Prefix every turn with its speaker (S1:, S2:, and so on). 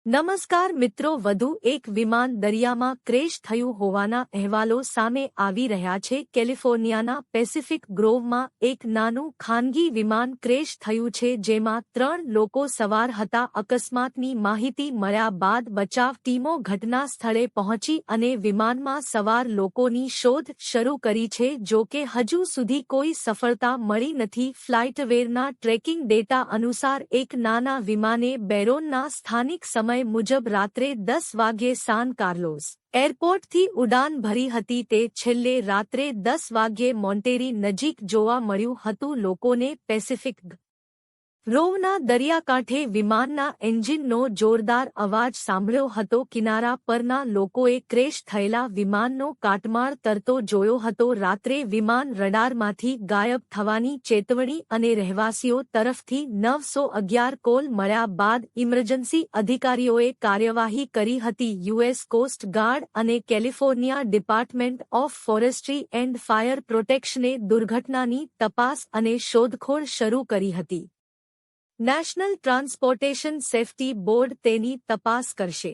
S1: નમસ્કાર મિત્રો, વધુ એક વિમાન દરિયામાં ક્રેશ થયું હોવાના અહેવાલો સામે આવી રહ્યા છે. કેલિફોર્નિયાના પેસિફિક ગ્રોવમાં એક નાનું ખાનગી વિમાન ક્રેશ થયું છે, જેમાં 3 લોકો સવાર હતા. અકસ્માતની માહિતી મળ્યા બાદ બચાવ ટીમો ઘટના સ્થળે પહોંચી અને વિમાનમાં સવાર લોકોની શોધ શરૂ કરી છે. જો કે હજુ સુધી કોઈ સફળતા મળી નથી. ફ્લાઇટવેરના ટ્રેકિંગ ડેટા અનુસાર એક નાના વિમાને બેરોનના સ્થાનિક સમય મુજબ રાત્રે 10 વાગ્યે સાન કાર્લોસ એરપોર્ટથી ઉડાન ભરી હતી. તે છેલ્લે રાત્રે 10 વાગ્યે મોન્ટેરી નજીક જોવા મળ્યું હતું. લોકોને પેસિફિક ગ્રોવના દરિયાકાંઠે વિમાનના એન્જિનનો જોરદાર અવાજ સાંભળ્યો હતો. કિનારા પરના લોકોએ ક્રેશ થયેલા વિમાનનો કાટમાળ તરતો જોયો હતો. રાત્રે વિમાન રડારમાંથી ગાયબ થવાની ચેતવણી અને રહેવાસીઓ તરફથી 911 કોલ મળ્યા બાદ ઇમરજન્સી અધિકારીઓએ કાર્યવાહી કરી હતી. યુએસ કોસ્ટ ગાર્ડ અને California department of forestry and fire પ્રોટેક્શને દુર્ઘટનાની તપાસ અને શોધખોળ શરૂ કરી હતી. નેશનલ ટ્રાન્સપોર્ટેશન સેફ્ટી બોર્ડ તેની તપાસ કરશે.